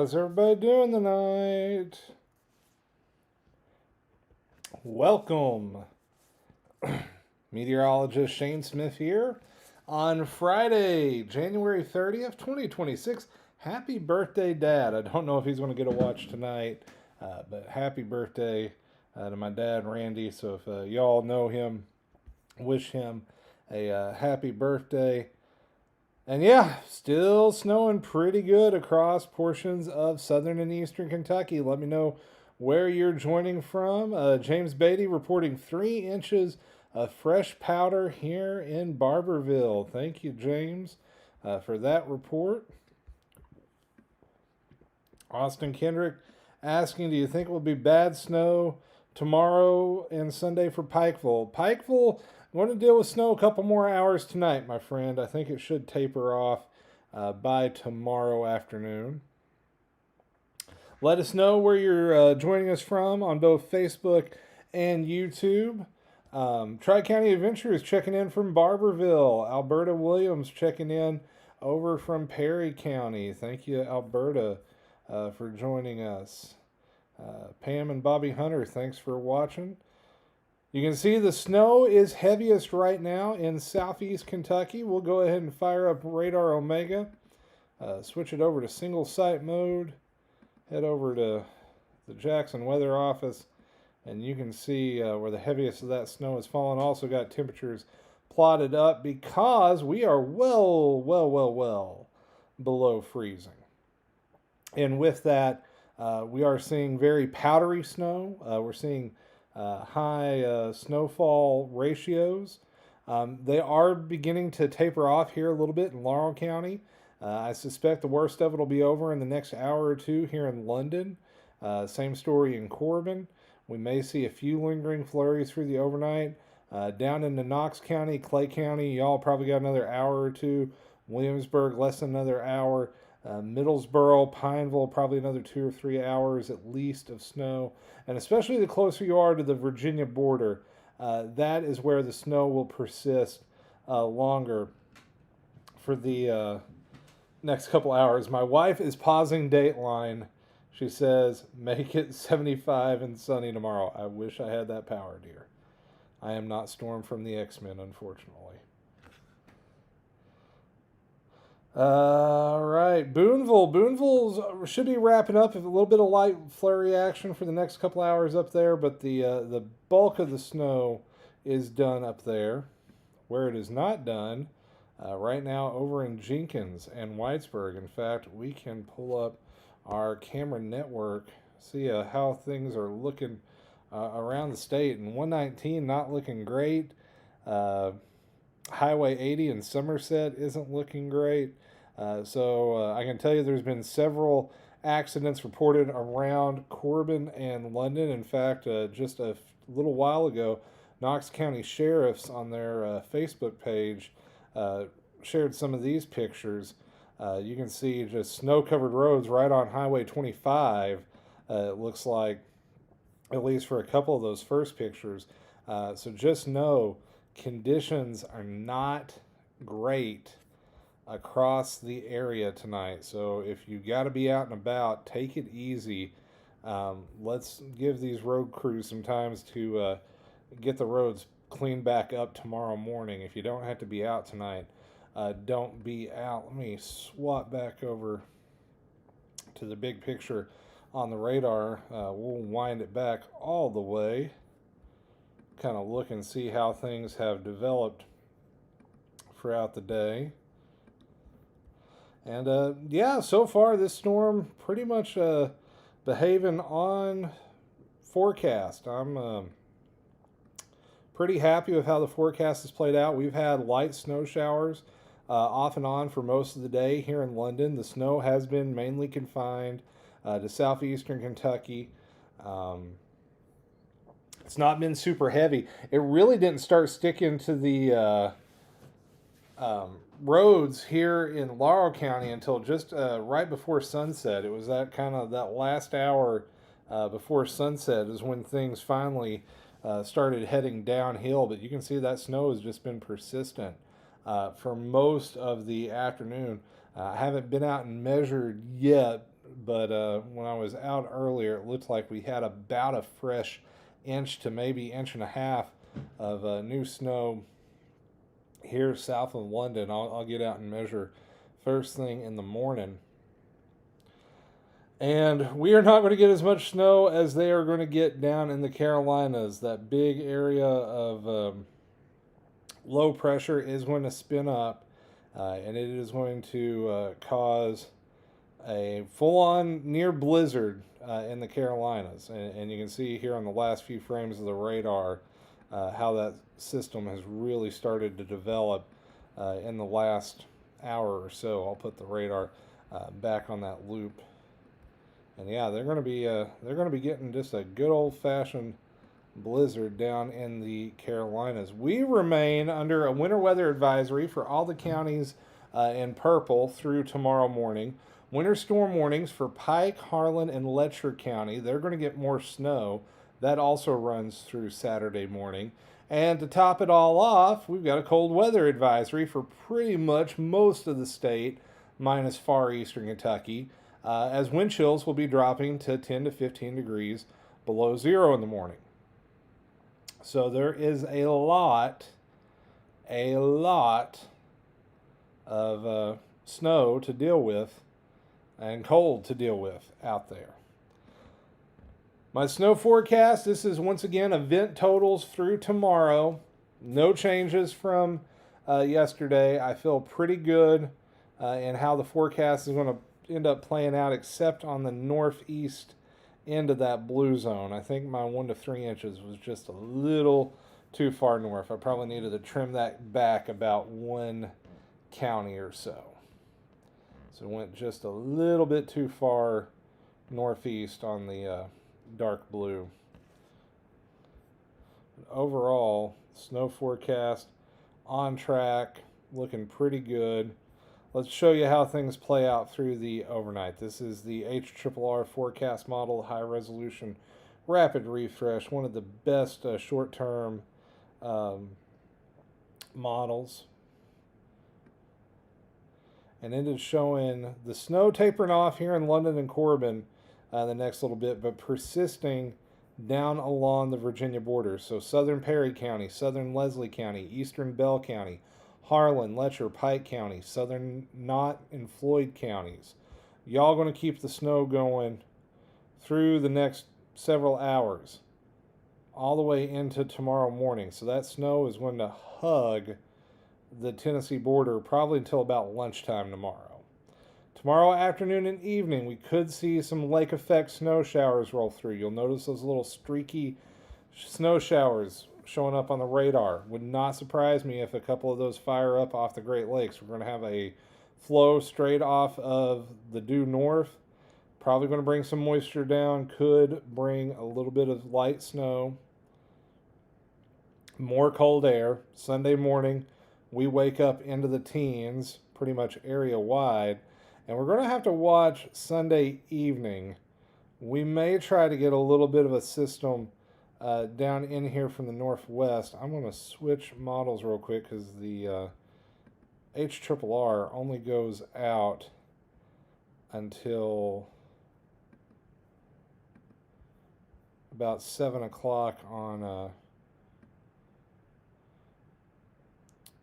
How's everybody doing tonight? Welcome. Meteorologist Shane Smith here on Friday, January 30th, 2026. Happy birthday, Dad. I don't know if he's going to get a watch tonight, but happy birthday to my dad, Randy. So if y'all know him, wish him a happy birthday. And yeah, still snowing pretty good across portions of southern and eastern Kentucky. Let me know where you're joining from. James Beatty reporting 3 inches of fresh powder here in Barberville. Thank you, James, for that report. Austin Kendrick asking, do you think it will be bad snow tomorrow and Sunday for Pikeville? Pikeville, I'm going to deal with snow a couple more hours tonight, my friend. I think it should taper off by tomorrow afternoon. Let us know where you're joining us from on both Facebook and YouTube. Tri-County Adventures checking in from Barberville. Alberta Williams checking in over from Perry County. Thank you, Alberta, for joining us. Pam and Bobby Hunter, thanks for watching. You can see the snow is heaviest right now in southeast Kentucky. We'll go ahead and fire up Radar Omega. Switch it over to single site mode. Head over to the Jackson Weather Office, and you can see where the heaviest of that snow is falling. Also got temperatures plotted up because we are well below freezing. And with that, we are seeing very powdery snow. We're seeing high snowfall ratios. They are beginning to taper off here a little bit in Laurel County. I suspect the worst of it will be over in the next hour or two here in London. Same story in Corbin. We may see a few lingering flurries through the overnight. Down into Knox County, Clay County, y'all probably got another hour or two. Williamsburg, less than another hour. Middlesboro, Pineville, probably another 2 or 3 hours at least of snow. And especially the closer you are to the Virginia border, that is where the snow will persist longer for the next couple hours. My wife is pausing Dateline. She says, make it 75 and sunny tomorrow. I wish I had that power, dear. I am not Storm from the X-Men, unfortunately. All right, Boonville should be wrapping up. A little bit of light flurry action for the next couple hours up there, but the bulk of the snow is done up there. Where it is not done, right now over in Jenkins and Whitesburg. In fact, we can pull up our camera network, see how things are looking around the state. And 119 not looking great. Highway 80 in Somerset isn't looking great. So I can tell you there's been several accidents reported around Corbin and London. In fact, just a little while ago, Knox County Sheriffs on their Facebook page shared some of these pictures. You can see just snow-covered roads right on Highway 25. It looks like, at least for a couple of those first pictures. So just know conditions are not great across the area tonight. So if you got to be out and about, take it easy. Let's give these road crews some time to get the roads cleaned back up tomorrow morning. If you don't have to be out tonight, don't be out. Let me swap back over to the big picture on the radar. We'll wind it back all the way. Kind of look and see how things have developed throughout the day. And yeah, so far this storm pretty much behaving on forecast. I'm pretty happy with how the forecast has played out. We've had light snow showers off and on for most of the day here in London. The snow has been mainly confined to southeastern Kentucky. It's not been super heavy. It really didn't start sticking to the roads here in Laurel County until just right before sunset. It was that kind of that last hour before sunset is when things finally started heading downhill. But you can see that snow has just been persistent for most of the afternoon. I haven't been out and measured yet but when I was out earlier, it looked like we had about a fresh inch to maybe inch and a half of new snow here south of London. I'll get out and measure first thing in the morning. And we are not going to get as much snow as they are going to get down in the Carolinas. That big area of low pressure is going to spin up, and it is going to cause a full-on near blizzard in the Carolinas. And you can see here on the last few frames of the radar how that system has really started to develop in the last hour or so. I'll put the radar back on that loop. And yeah, they're going to be getting just a good old-fashioned blizzard down in the Carolinas. We remain under a winter weather advisory for all the counties in purple through tomorrow morning. Winter storm warnings for Pike, Harlan, and Letcher County. They're going to get more snow. That also runs through Saturday morning. And to top it all off, we've got a cold weather advisory for pretty much most of the state, minus far eastern Kentucky, as wind chills will be dropping to 10 to 15 degrees below zero in the morning. So there is a lot of snow to deal with and cold to deal with out there. My snow forecast, this is once again event totals through tomorrow. No changes from yesterday. I feel pretty good in how the forecast is going to end up playing out, except on the northeast end of that blue zone. I think my 1 to 3 inches was just a little too far north. I probably needed to trim that back about 1 county or so. So it went just a little bit too far northeast on the dark blue. But overall, snow forecast on track, looking pretty good. Let's show you how things play out through the overnight. This is the HRRR forecast model, high resolution rapid refresh, one of the best short-term models. And it is showing the snow tapering off here in London and Corbin the next little bit, but persisting down along the Virginia border. So southern Perry County, southern Leslie County, eastern Bell County, Harlan, Letcher, Pike County, southern Knott, and Floyd counties. Y'all going to keep the snow going through the next several hours, all the way into tomorrow morning. So that snow is going to hug the Tennessee border probably until about lunchtime tomorrow. Tomorrow afternoon and evening, we could see some lake effect snow showers roll through. You'll notice those little streaky snow showers showing up on the radar. Would not surprise me if a couple of those fire up off the Great Lakes. We're going to have a flow straight off of the due north. Probably going to bring some moisture down. Could bring a little bit of light snow. More cold air. Sunday morning, we wake up into the teens, pretty much area wide. And we're going to have to watch Sunday evening. We may try to get a little bit of a system down in here from the northwest. I'm going to switch models real quick because the HRRR only goes out until about 7 o'clock on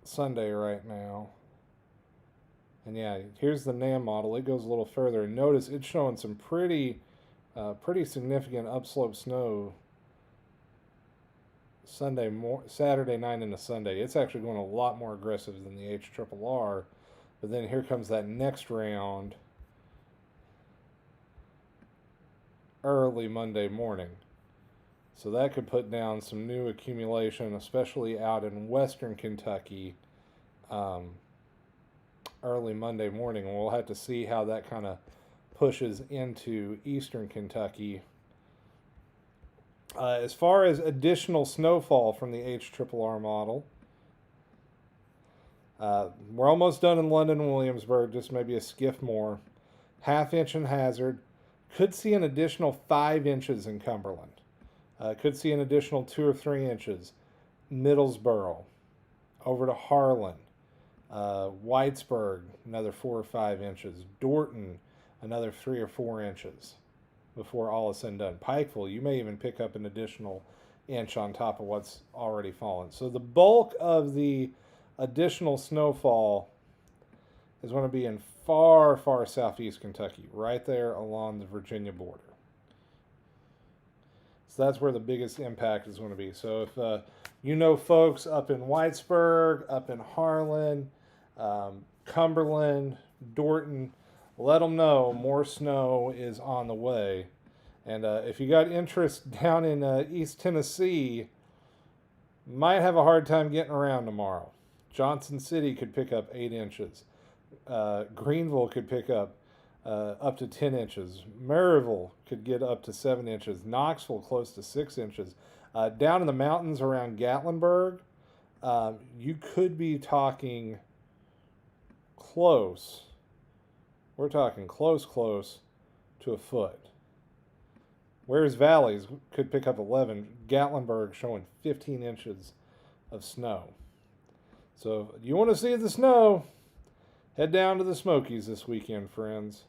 Sunday right now. And yeah, here's the NAM model. It goes a little further. And notice it's showing some pretty significant upslope snow Saturday night into Sunday. It's actually going a lot more aggressive than the HRRR. But then here comes that next round early Monday morning. So that could put down some new accumulation, especially out in western Kentucky, early Monday morning. And we'll have to see how that kind of pushes into eastern Kentucky. As far as additional snowfall from the HRRR model, we're almost done in London and Williamsburg, just maybe a skiff more. Half inch in Hazard. Could see an additional 5 inches in Cumberland. Could see an additional 2 or 3 inches. Middlesboro. Over to Harlan. Whitesburg, another 4 or 5 inches. Dorton, another 3 or 4 inches before all is said and done. Pikeville, you may even pick up an additional inch on top of what's already fallen. So the bulk of the additional snowfall is going to be in far, far southeast Kentucky, right there along the Virginia border. So that's where the biggest impact is going to be. So if you know folks up in Whitesburg, up in Harlan, Cumberland, Dorton, let them know more snow is on the way. And if you got interest down in East Tennessee, might have a hard time getting around tomorrow. Johnson City could pick up 8 inches. Greenville could pick up to 10 inches. Maryville could get up to 7 inches. Knoxville close to 6 inches. Down in the mountains around Gatlinburg, you could be talking close. We're talking close to a foot. Whereas Valleys could pick up 11. Gatlinburg showing 15 inches of snow. So if you want to see the snow, head down to the Smokies this weekend, friends.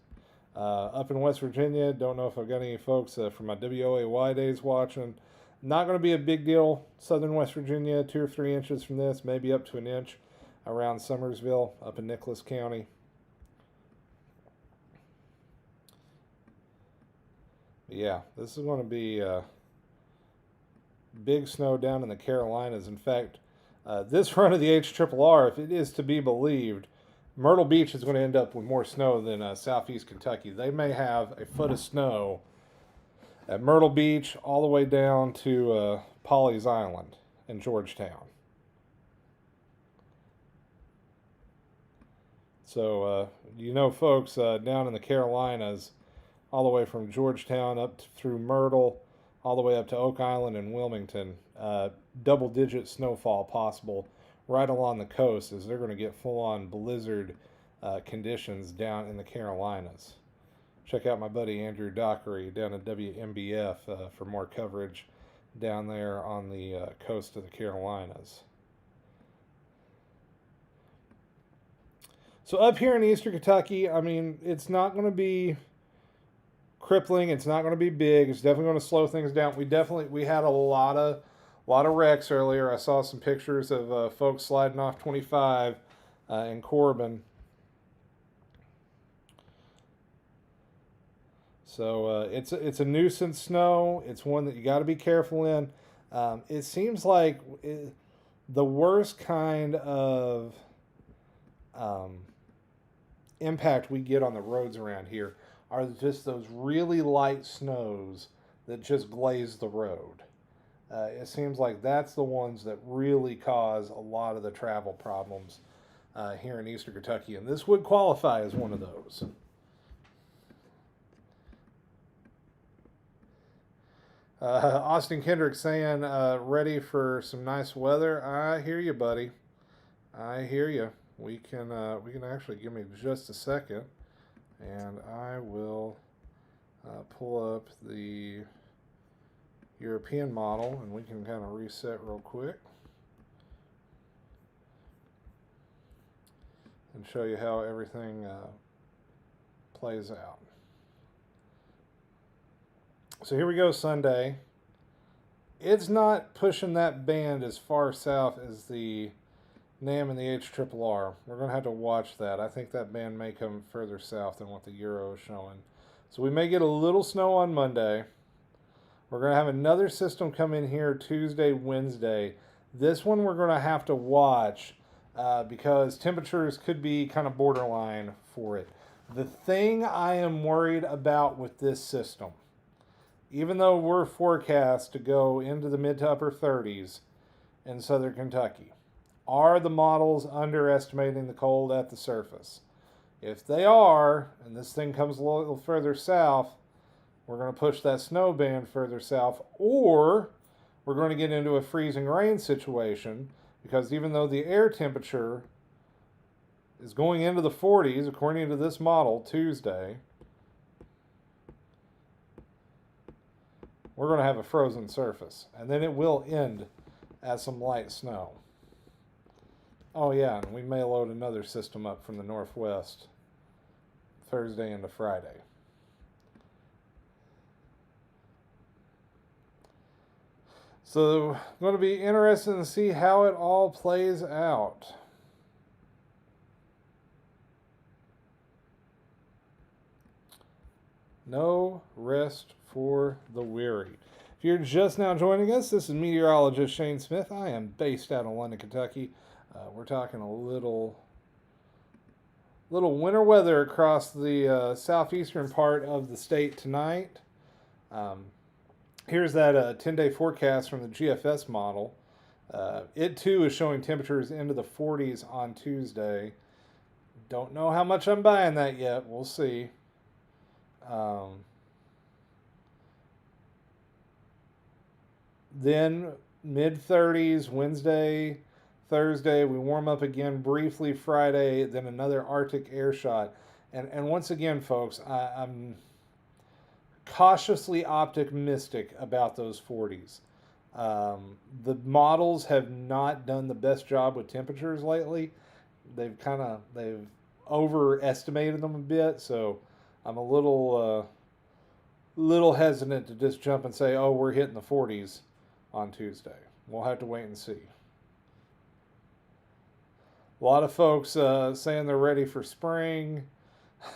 Up in West Virginia, don't know if I've got any folks from my WOAY days watching. Not going to be a big deal. Southern West Virginia, 2 or 3 inches from this, maybe up to an inch around Summersville, up in Nicholas County. Yeah, this is going to be big snow down in the Carolinas. In fact, this run of the HRRR, if it is to be believed, Myrtle Beach is going to end up with more snow than southeast Kentucky. They may have a foot of snow at Myrtle Beach all the way down to Pawleys Island in Georgetown. So, folks down in the Carolinas, all the way from Georgetown up through Myrtle, all the way up to Oak Island and Wilmington, double-digit snowfall possible right along the coast as they're going to get full-on blizzard conditions down in the Carolinas. Check out my buddy Andrew Dockery down at WMBF for more coverage down there on the coast of the Carolinas. So up here in eastern Kentucky, I mean, it's not going to be crippling. It's not going to be big. It's definitely going to slow things down. We had a lot of wrecks earlier. I saw some pictures of folks sliding off 25 in Corbin. So it's a nuisance snow. It's one that you got to be careful in. It seems like the worst kind of impact we get on the roads around here are just those really light snows that just glaze the road. It seems like that's the ones that really cause a lot of the travel problems here in eastern Kentucky, and this would qualify as one of those. Austin Kendrick saying, ready for some nice weather. I hear you, buddy. I hear you. We can actually, give me just a second, and I will pull up the European model, and we can kind of reset real quick and show you how everything plays out. So here we go, Sunday. It's not pushing that band as far south as the NAM and the HRRR. We're going to have to watch that. I think that band may come further south than what the Euro is showing. So we may get a little snow on Monday. We're going to have another system come in here Tuesday, Wednesday. This one we're going to have to watch because temperatures could be kind of borderline for it. The thing I am worried about with this system, even though we're forecast to go into the mid to upper 30s in southern Kentucky, are the models underestimating the cold at the surface? If they are, and this thing comes a little further south, we're going to push that snow band further south, or we're going to get into a freezing rain situation, because even though the air temperature is going into the 40s, according to this model, Tuesday, we're going to have a frozen surface, and then it will end as some light snow. Oh yeah, and we may load another system up from the northwest Thursday into Friday. So, going to be interesting to see how it all plays out. No rest for the weary. If you're just now joining us, this is Meteorologist Shane Smith. I am based out of London, Kentucky. We're talking a little winter weather across the southeastern part of the state tonight. Here's that 10-day forecast from the GFS model. It too is showing temperatures into the 40s on Tuesday. Don't know how much I'm buying that yet. We'll see. Then mid-30s Wednesday, Thursday. We warm up again briefly Friday. Then another Arctic air shot. And once again, folks, I'm cautiously optimistic about those 40s. The models have not done the best job with temperatures lately. They've overestimated them a bit, so I'm a little hesitant to just jump and say, oh, we're hitting the 40s on Tuesday. We'll have to wait and see. A lot of folks saying they're ready for spring.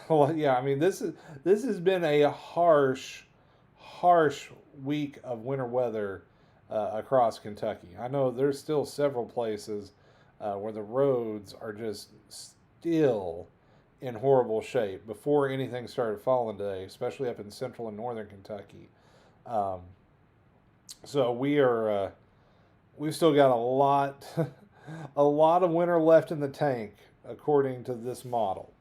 Well, yeah, I mean, this has been a harsh week of winter weather across Kentucky. I know there's still several places where the roads are just still in horrible shape before anything started falling today, especially up in central and northern Kentucky. So we've still got a lot of winter left in the tank, according to this model.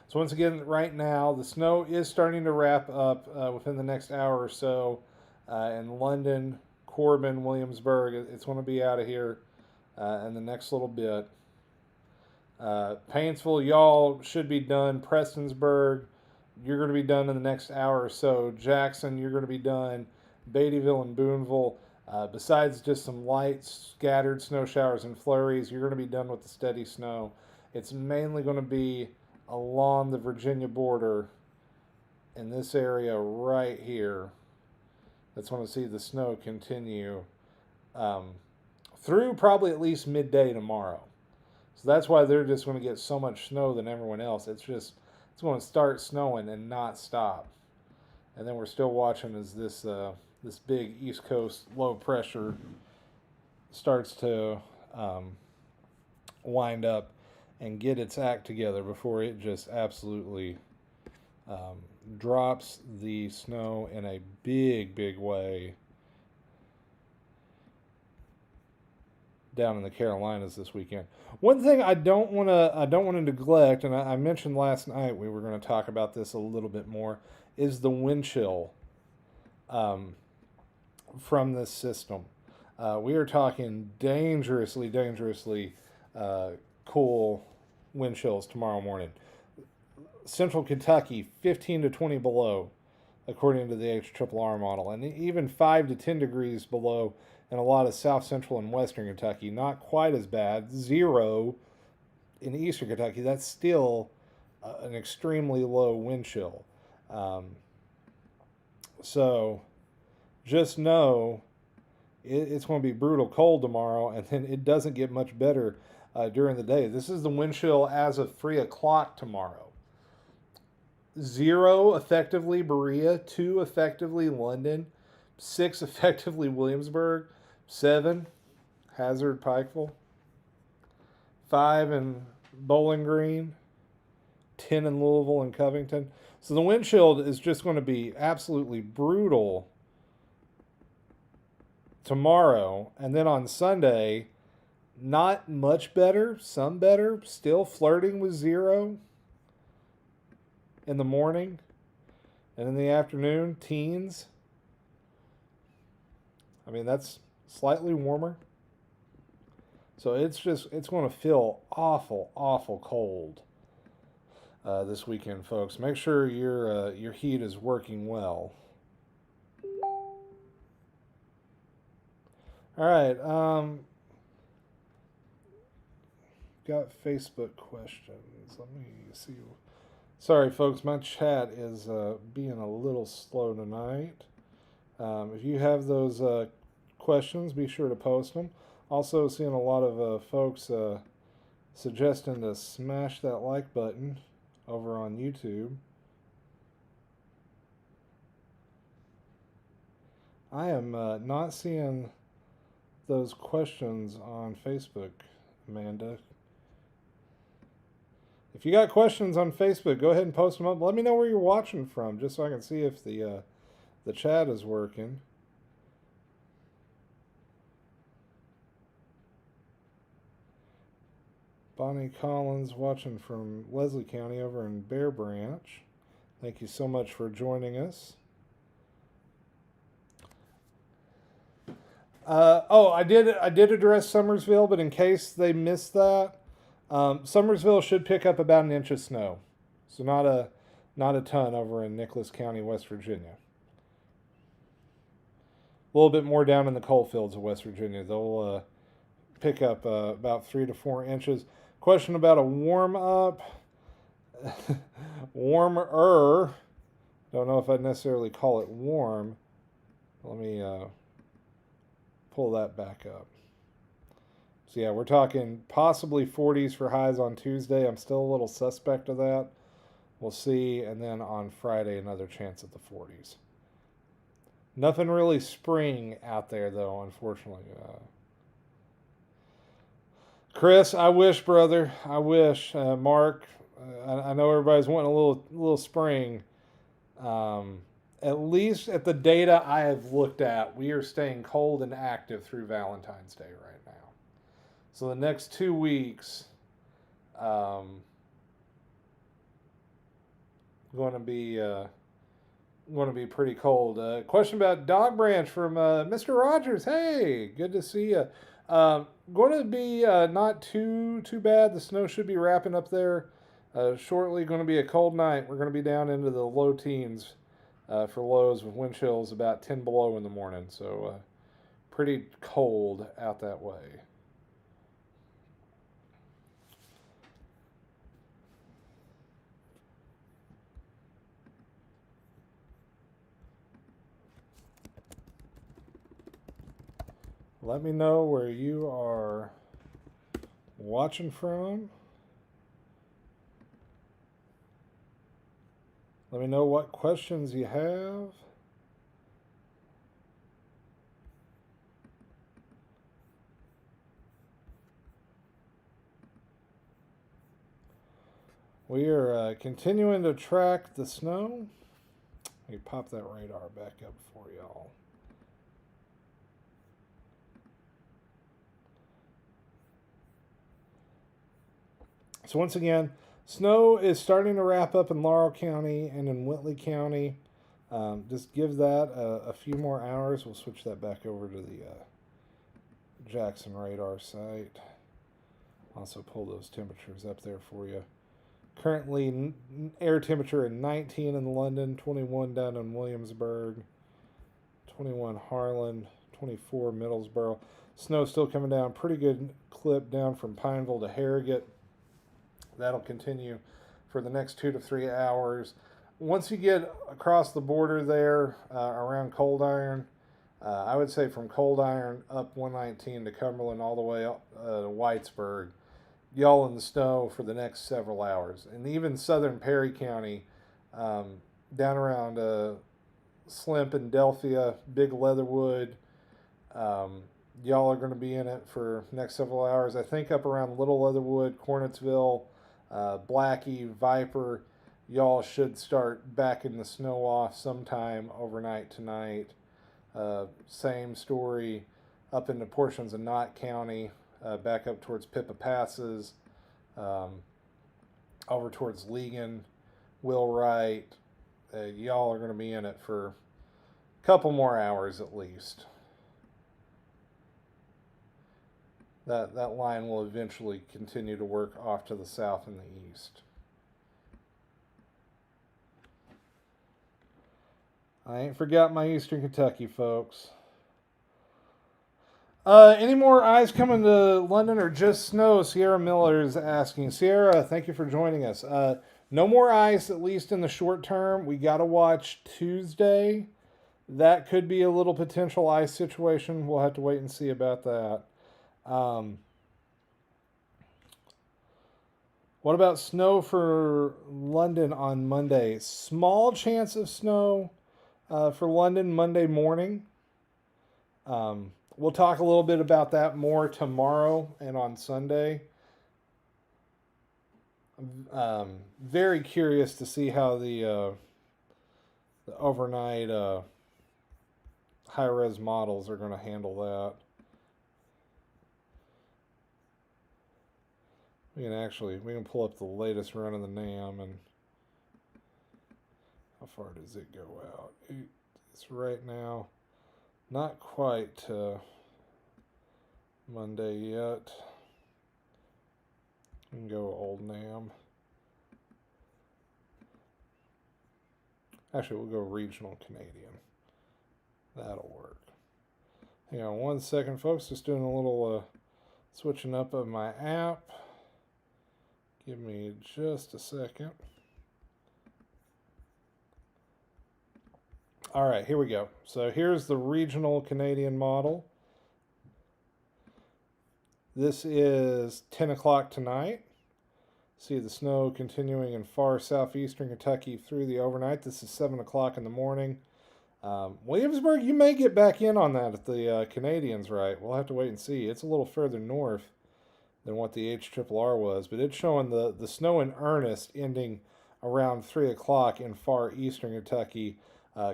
So once again, right now, the snow is starting to wrap up within the next hour or so. In London, Corbin, Williamsburg, it's going to be out of here in the next little bit. Paintsville, y'all should be done. Prestonsburg, you're going to be done in the next hour or so. Jackson, you're going to be done. Beattyville and Boonville, besides just some light scattered snow showers and flurries, you're going to be done with the steady snow. It's mainly going to be along the Virginia border in this area right here. That's going to see the snow continue through probably at least midday tomorrow. So that's why they're just going to get so much snow than everyone else. It's going to start snowing and not stop. And then we're still watching as this big East Coast low pressure starts to wind up and get its act together before it just absolutely drops the snow in a big way down in the Carolinas this weekend. One thing I don't want to neglect, and I mentioned last night we were going to talk about this a little bit more, is the wind chill from this system. We are talking dangerously cool wind chills tomorrow morning. Central Kentucky, 15 to 20 below, according to the HRRR model, and even 5 to 10 degrees below in a lot of south central and western Kentucky. Not quite as bad. 0 in eastern Kentucky. That's still an extremely low wind chill. So just know it's going to be brutal cold tomorrow, and then it doesn't get much better during the day. This is the wind chill as of 3 o'clock tomorrow. 0 effectively Berea, 2 effectively London, 6 effectively Williamsburg, 7 Hazard, Pikeville, 5 in Bowling Green, 10 in Louisville and Covington. So the wind chill is just going to be absolutely brutal tomorrow. And then on Sunday, not much better, some better, still flirting with 0 in the morning. And in the afternoon, teens. I mean, that's slightly warmer. So it's going to feel awful cold this weekend, folks. Make sure your heat is working well. All All right. Got Facebook questions. Let me see. Sorry, folks. My chat is being a little slow tonight. If you have those questions, be sure to post them. Also, seeing a lot of folks suggesting to smash that like button over on YouTube. I am not seeing those questions on Facebook, Amanda. If you got questions on Facebook, go ahead and post them up. Let me know where you're watching from, just so I can see if the chat is working. Bonnie Collins watching from Leslie County over in Bear Branch. Thank you so much for joining us. I did address Summersville, but in case they missed that, Summersville should pick up about an inch of snow, so not a ton over in Nicholas County, West Virginia. A little bit more down in the coal fields of West Virginia. They'll pick up about 3 to 4 inches. Question about a warm up, warmer. Don't know if I'd necessarily call it warm. Let me pull that back up. So yeah, we're talking possibly 40s for highs on Tuesday. I'm still a little suspect of that. We'll see. And then on Friday, another chance at the 40s. Nothing really spring out there, though, unfortunately. Chris, I wish, brother. I wish. Mark, I know everybody's wanting a little spring. At least at the data I have looked at, we are staying cold and active through Valentine's Day right now. So the next 2 weeks, going to be pretty cold. Question about Dog Branch from Mr. Rogers. Hey, good to see you. Going to be not too bad. The snow should be wrapping up there shortly. Going to be a cold night. We're going to be down into the low teens for lows with wind chills about 10 below in the morning. So pretty cold out that way. Let me know where you are watching from. Let me know what questions you have. We are continuing to track the snow. Let me pop that radar back up for y'all. So once again, snow is starting to wrap up in Laurel County and in Whitley County. Just give that a few more hours. We'll switch that back over to the Jackson radar site. Also pull those temperatures up there for you. Currently, air temperature at 19 in London, 21 down in Williamsburg, 21 Harlan, 24 Middlesboro. Snow still coming down. Pretty good clip down from Pineville to Harrogate. That'll continue for the next 2 to 3 hours. Once you get across the border there around Cold Iron, I would say from Cold Iron up 119 to Cumberland all the way up to Whitesburg, y'all in the snow for the next several hours. And even southern Perry County, down around Slimp and Delphia, Big Leatherwood, y'all are going to be in it for next several hours. I think up around Little Leatherwood, Cornetsville, Blackie, Viper, y'all should start backing the snow off sometime overnight tonight. Same story up into portions of Knott County, back up towards Pippa Passes, over towards Legan, Willwright. Y'all are going to be in it for a couple more hours at least. That line will eventually continue to work off to the south and the east. I ain't forgot my Eastern Kentucky folks. Any more eyes coming to London or just snow? Sierra Miller is asking. Sierra, thank you for joining us. No more ice, at least in the short term. We got to watch Tuesday. That could be a little potential ice situation. We'll have to wait and see about that. Um, what about snow for London on Monday? Small chance of snow for London Monday morning. We'll talk a little bit about that more tomorrow and on Sunday. Very curious to see how the overnight high res models are going to handle that. We can pull up the latest run of the NAM and how far does it go out? It's right now not quite Monday yet. We can go old NAM. Actually, we'll go regional Canadian. That'll work. Hang on one second, folks. Just doing a little switching up of my app. Give me just a second. All right, here we go. So here's the regional Canadian model. This is 10 o'clock tonight. See the snow continuing in far southeastern Kentucky through the overnight. This is 7 o'clock in the morning. Williamsburg, you may get back in on that if the Canadians right. We'll have to wait and see. It's a little further north than what the HRRR was, but it's showing the snow in earnest ending around 3 o'clock in far eastern Kentucky.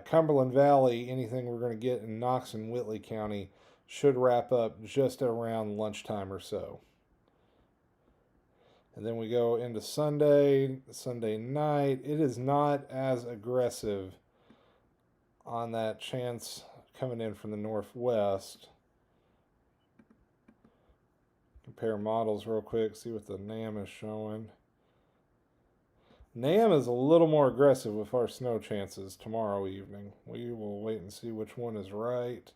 Cumberland Valley, anything we're going to get in Knox and Whitley County should wrap up just around lunchtime or so. And then we go into Sunday night. It is not as aggressive on that chance coming in from the northwest. Compare models real quick, see what the NAM is showing. NAM is a little more aggressive with our snow chances tomorrow evening. We will wait and see which one is right.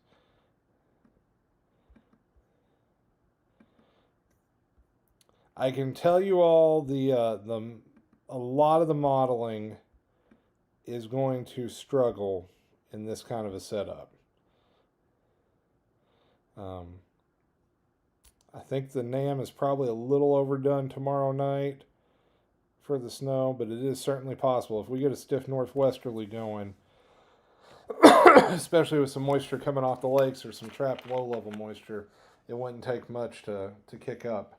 I can tell you all a lot of the modeling is going to struggle in this kind of a setup. I think the NAM is probably a little overdone tomorrow night for the snow, but it is certainly possible if we get a stiff northwesterly going, especially with some moisture coming off the lakes or some trapped low-level moisture, it wouldn't take much to kick up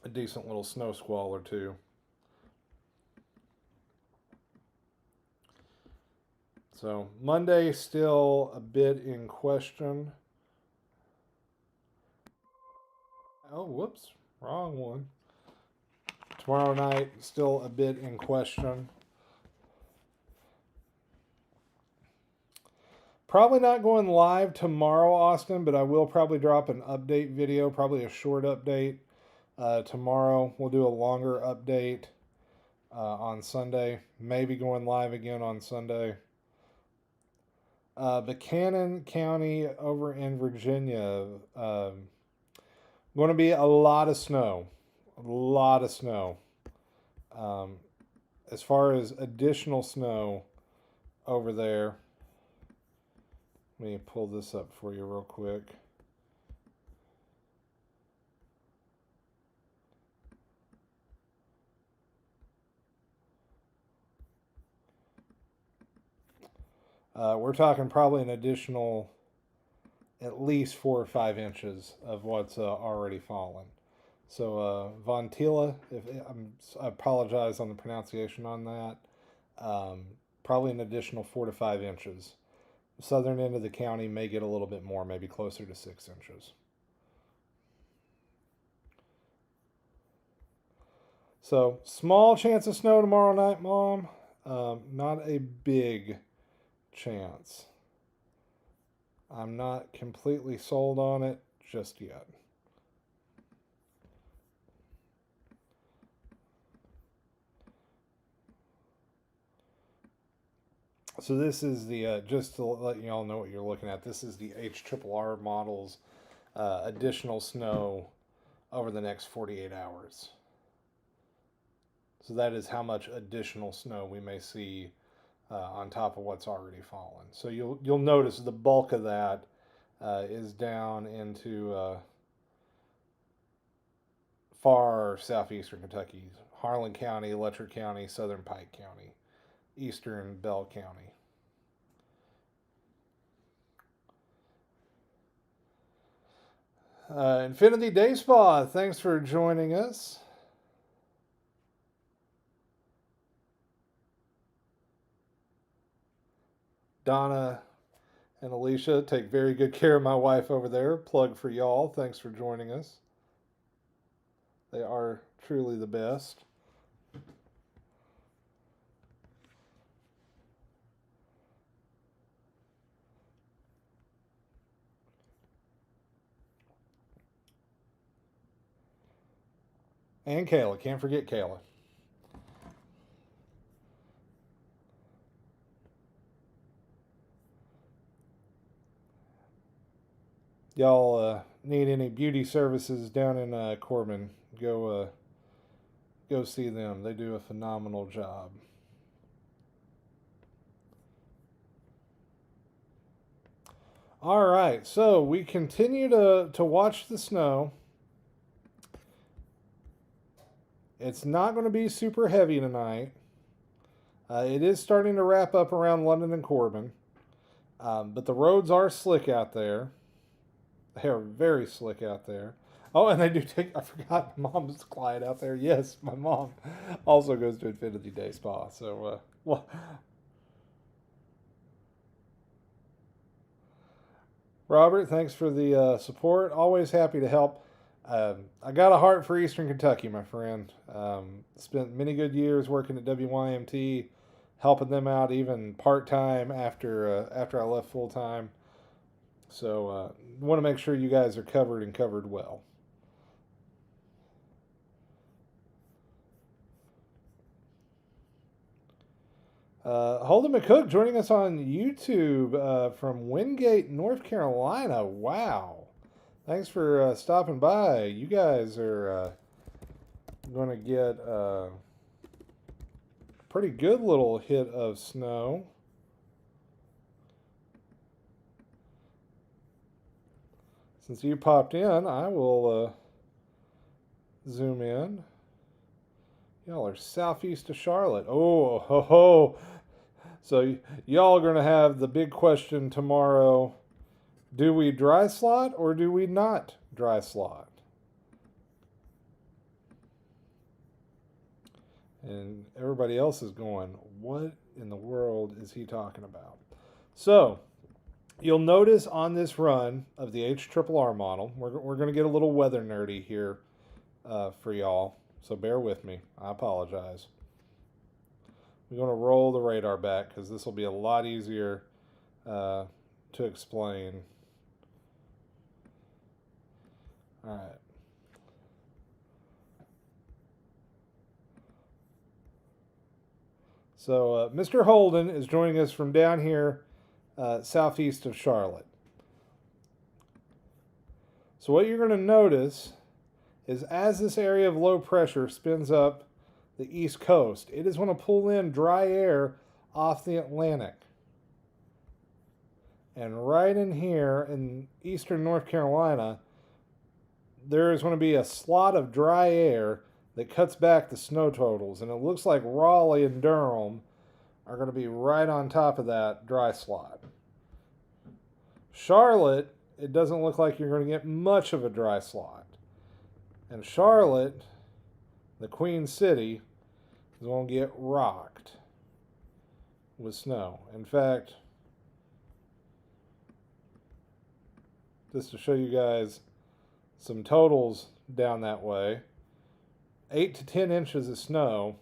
a decent little snow squall or two. So Monday still a bit in question. Oh, whoops, wrong one. Tomorrow night still a bit in question. Probably not going live tomorrow, Austin, but I will probably drop an update video, probably a short update tomorrow. We'll do a longer update on Sunday. Maybe going live again on Sunday. Buchanan County over in Virginia, going to be a lot of snow. A lot of snow. As far as additional snow over there, let me pull this up for you real quick. We're talking probably an additional at least 4 or 5 inches of what's already fallen. So Von Tila, I apologize on the pronunciation on that. Probably an additional 4 to 5 inches. The southern end of the county may get a little bit more, maybe closer to 6 inches. So small chance of snow tomorrow night, Mom. Not a big chance. I'm not completely sold on it just yet. So this is the, just to let you all know what you're looking at, this is the HRRR model's additional snow over the next 48 hours. So that is how much additional snow we may see on top of what's already fallen. So you'll notice the bulk of that is down into far southeastern Kentucky, Harlan County, Letcher County, southern Pike County, eastern Bell County. Infinity Day Spa, thanks for joining us. Donna and Alicia take very good care of my wife over there. Plug for y'all. Thanks for joining us. They are truly the best. And Kayla. Can't forget Kayla. Y'all need any beauty services down in Corbin, go see them. They do a phenomenal job. All right, so we continue to watch the snow. It's not going to be super heavy tonight. It is starting to wrap up around London and Corbin, but the roads are slick out there. They are very slick out there. Oh, and they do take, I forgot, mom's client out there. Yes, my mom also goes to Infinity Day Spa. So, well, Robert, thanks for the support. Always happy to help. I got a heart for Eastern Kentucky, my friend. Spent many good years working at WYMT, helping them out even part time after I left full time. So want to make sure you guys are covered and covered well. Holden McCook joining us on YouTube from Wingate, North Carolina. Wow. Thanks for stopping by. You guys are going to get a pretty good little hit of snow. Since you popped in, I will zoom in. Y'all are southeast of Charlotte. Oh, ho, ho. So y'all are going to have the big question tomorrow. Do we dry slot or do we not dry slot? And everybody else is going, what in the world is he talking about? So you'll notice on this run of the HRRR model, we're going to get a little weather nerdy here for y'all. So bear with me. I apologize. We're going to roll the radar back because this will be a lot easier to explain. All right. So Mr. Holden is joining us from down here southeast of Charlotte. So what you're going to notice is as this area of low pressure spins up the east coast, it is going to pull in dry air off the Atlantic. And right in here in eastern North Carolina, there is going to be a slot of dry air that cuts back the snow totals. And it looks like Raleigh and Durham are going to be right on top of that dry slot. Charlotte, it doesn't look like you're going to get much of a dry slot. And Charlotte, the Queen City, is going to get rocked with snow. In fact, just to show you guys some totals down that way, 8 to 10 inches of snow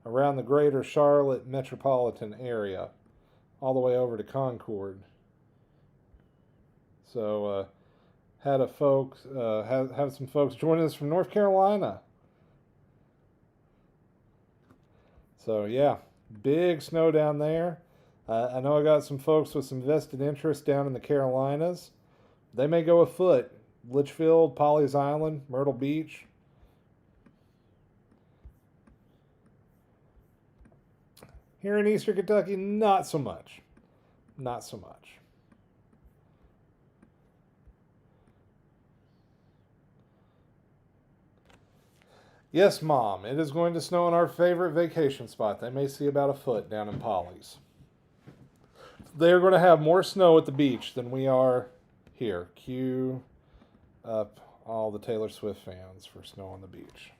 around the greater Charlotte metropolitan area, all the way over to Concord. So, have some folks joining us from North Carolina. So yeah, big snow down there. I know I got some folks with some vested interest down in the Carolinas. They may go afoot. Litchfield, Pawleys Island, Myrtle Beach. Here in Eastern Kentucky, not so much. Not so much. Yes, Mom, it is going to snow in our favorite vacation spot. They may see about a foot down in Pawleys. They are going to have more snow at the beach than we are here. Cue up all the Taylor Swift fans for snow on the beach.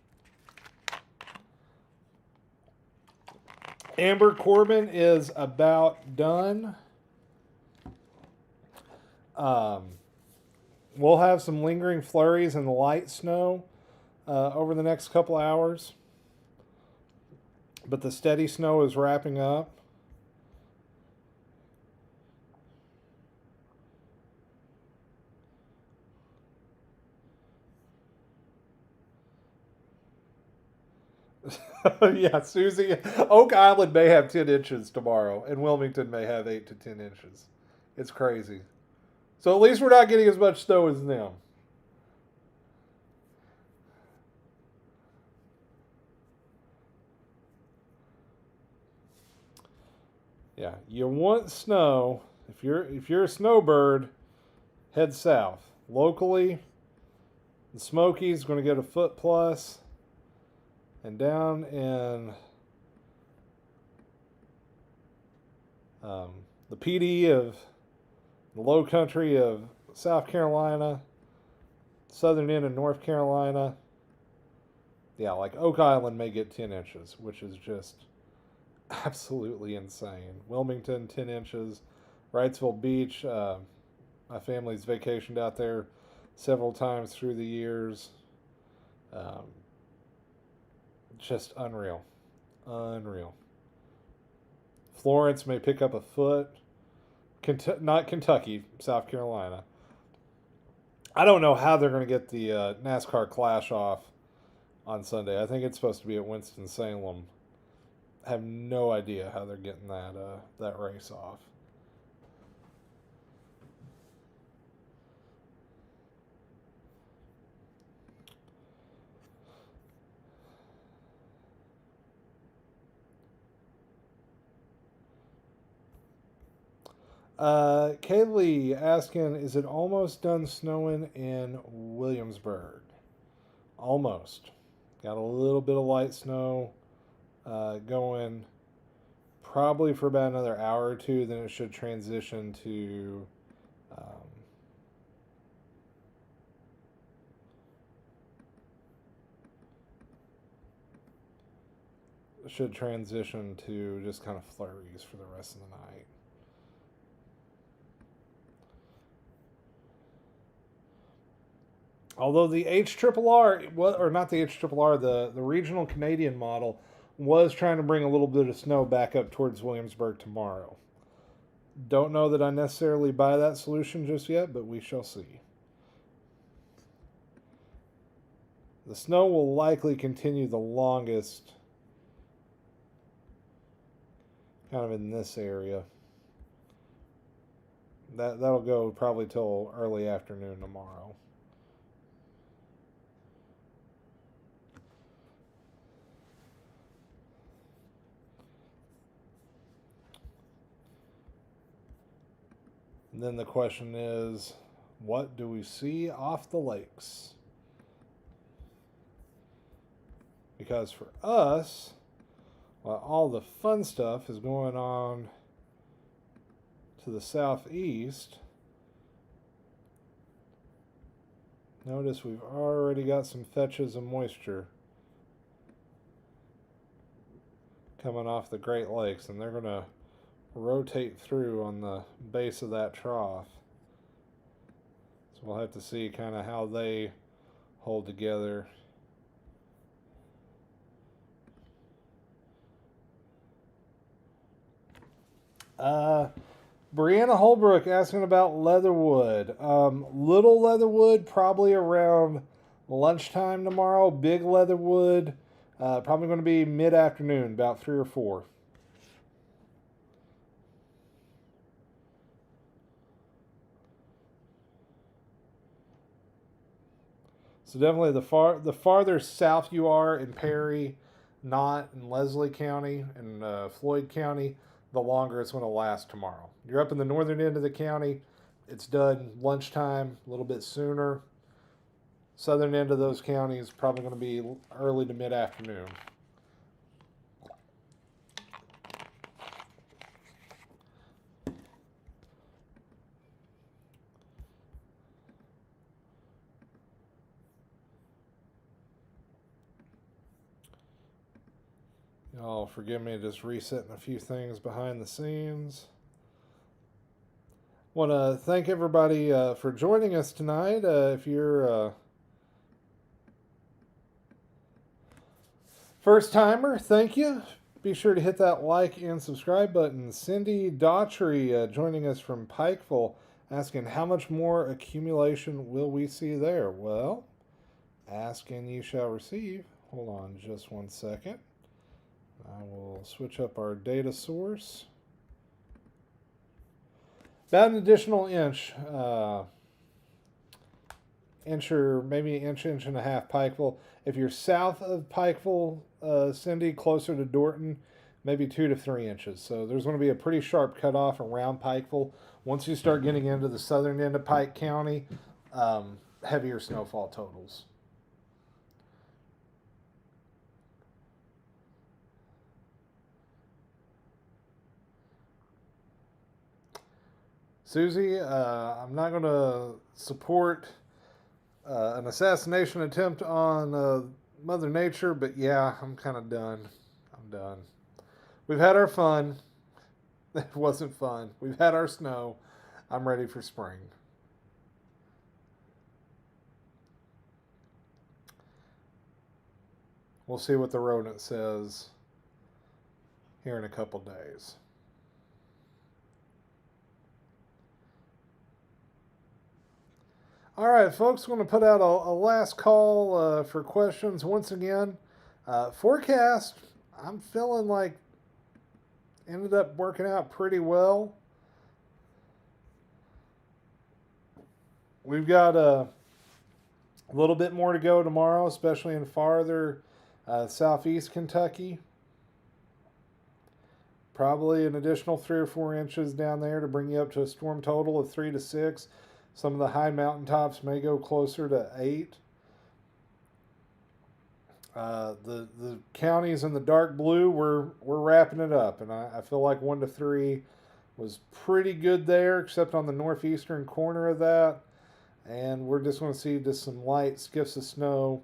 Amber Corbin is about done. We'll have some lingering flurries and light snow over the next couple hours. But the steady snow is wrapping up. Yeah, Susie. Oak Island may have 10 inches tomorrow, and Wilmington may have 8 to 10 inches. It's crazy. So at least we're not getting as much snow as them. Yeah, you want snow. If you're a snowbird, head south. Locally, the Smokies going to get a foot plus. And down in the PD of the low country of South Carolina, southern end of North Carolina, yeah, like Oak Island may get 10 inches, which is just absolutely insane. Wilmington, 10 inches. Wrightsville Beach, my family's vacationed out there several times through the years. Just unreal. Unreal. Florence may pick up a foot. Not Kentucky, South Carolina. I don't know how they're going to get the NASCAR Clash off on Sunday. I think it's supposed to be at Winston-Salem. I have no idea how they're getting that race off. Kaylee asking, is it almost done snowing in Williamsburg? Almost. Got a little bit of light snow going probably for about another hour or two. Then it should transition to just kind of flurries for the rest of the night. Although the HRRR, or not the HRRR, the regional Canadian model was trying to bring a little bit of snow back up towards Williamsburg tomorrow. Don't know that I necessarily buy that solution just yet, but we shall see. The snow will likely continue the longest kind of in this area. That'll go probably till early afternoon tomorrow. And then the question is, what do we see off the lakes? Because for us, while all the fun stuff is going on to the southeast, notice we've already got some fetches of moisture coming off the Great Lakes, and they're going to rotate through on the base of that trough. So we'll have to see kind of how they hold together. Brianna Holbrook asking about Leatherwood. Little Leatherwood probably around lunchtime tomorrow. Big Leatherwood probably going to be mid-afternoon, about 3 or 4. So definitely the farther south you are in Perry, not in Leslie County and Floyd County, the longer it's going to last tomorrow. You're up in the northern end of the county, it's done lunchtime, a little bit sooner. Southern end of those counties probably going to be early to mid afternoon. Y'all forgive me just resetting a few things behind the scenes. Want to thank everybody for joining us tonight. If you're first timer, thank you. Be sure to hit that like and subscribe button. Cindy Daughtry joining us from Pikeville, asking how much more accumulation will we see there? Well, ask and you shall receive. Hold on just one second. I will switch up our data source. About an additional inch, inch or maybe inch and a half Pikeville. If you're south of Pikeville, Cindy, closer to Dorton, maybe 2 to 3 inches. So there's going to be a pretty sharp cutoff around Pikeville. Once you start getting into the southern end of Pike County, heavier snowfall totals. Susie, I'm not going to support an assassination attempt on Mother Nature, but yeah, I'm kind of done. I'm done. We've had our fun. It wasn't fun. We've had our snow. I'm ready for spring. We'll see what the rodent says here in a couple days. All right, folks, I'm going to put out a last call for questions. Once again, forecast, I'm feeling like ended up working out pretty well. We've got a little bit more to go tomorrow, especially in farther southeast Kentucky. Probably an additional 3 or 4 inches down there to bring you up to a storm total of 3 to 6. Some of the high mountaintops may go closer to 8. The counties in the dark blue, we're wrapping it up, and I feel like 1 to 3 was pretty good there, except on the northeastern corner of that. And we're just going to see just some light skiffs of snow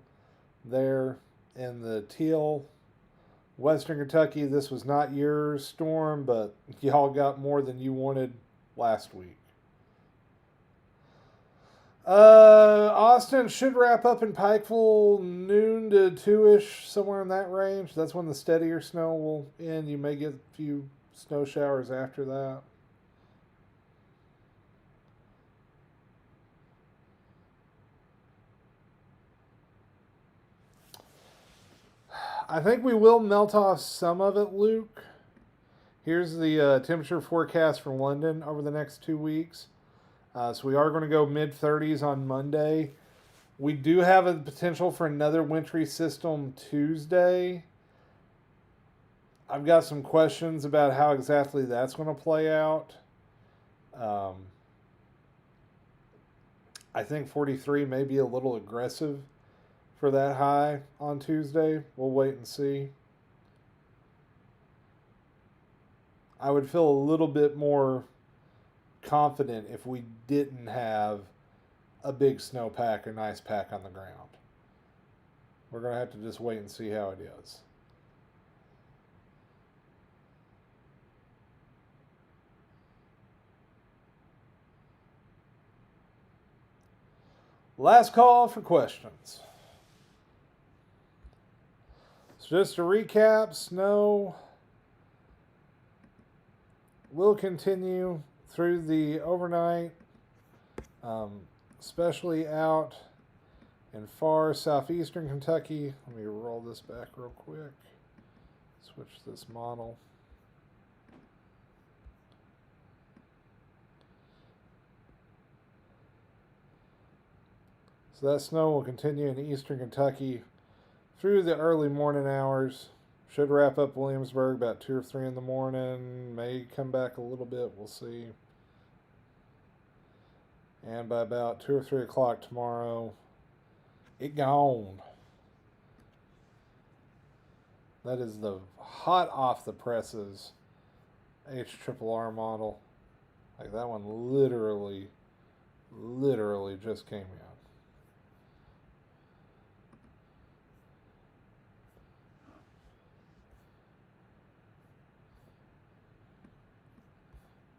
there in the teal. Western Kentucky, this was not your storm, but y'all got more than you wanted last week. Austin should wrap up in Pikeville noon to 2-ish, somewhere in that range. That's when the steadier snow will end. You may get a few snow showers after that. I think we will melt off some of it, Luke. Here's the temperature forecast for London over the next 2 weeks. So we are going to go mid-30s on Monday. We do have a potential for another wintry system Tuesday. I've got some questions about how exactly that's going to play out. I think 43 may be a little aggressive for that high on Tuesday. We'll wait and see. I would feel a little bit more confident if we didn't have a big snowpack or nice pack on the ground. We're going to have to just wait and see how it is. Last call for questions. So just to recap, snow will continue through the overnight, especially out in far southeastern Kentucky. Let me roll this back real quick. Switch this model. So that snow will continue in eastern Kentucky through the early morning hours. Should wrap up Williamsburg about 2 or 3 in the morning. May come back a little bit. We'll see. And by about 2 or 3 o'clock tomorrow, it gone. That is the hot off the presses HRRR model. Like that one literally just came out.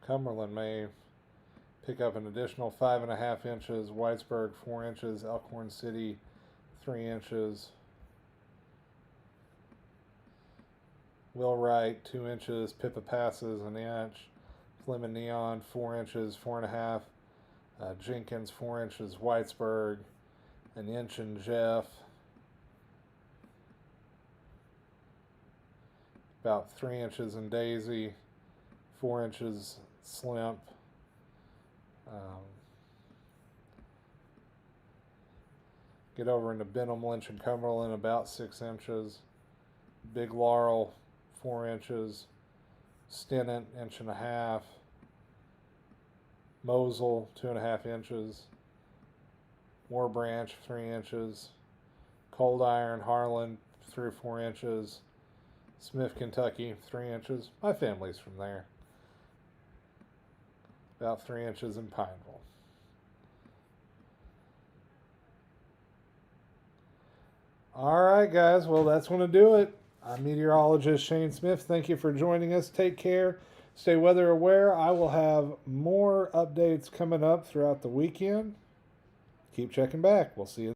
Cumberland may pick up an additional 5.5 inches. Whitesburg 4 inches. Elkhorn City 3 inches. Wheelwright 2 inches. Pippa Passes an inch. Fleming Neon 4 inches, 4.5. Jenkins 4 inches. Whitesburg an inch in Jeff. About 3 inches in Daisy. 4 inches Slimp. Get over into Benham, Lynch, and Cumberland, about 6 inches. Big Laurel, 4 inches. Stennett, 1.5 inches. Mosel, 2.5 inches. Moore Branch, 3 inches. Cold Iron, Harlan, 3 or 4 inches. Smith, Kentucky, 3 inches. My family's from there. About 3 inches in Pineville. All right, guys. Well, that's going to do it. I'm meteorologist Shane Smith. Thank you for joining us. Take care. Stay weather aware. I will have more updates coming up throughout the weekend. Keep checking back. We'll see you.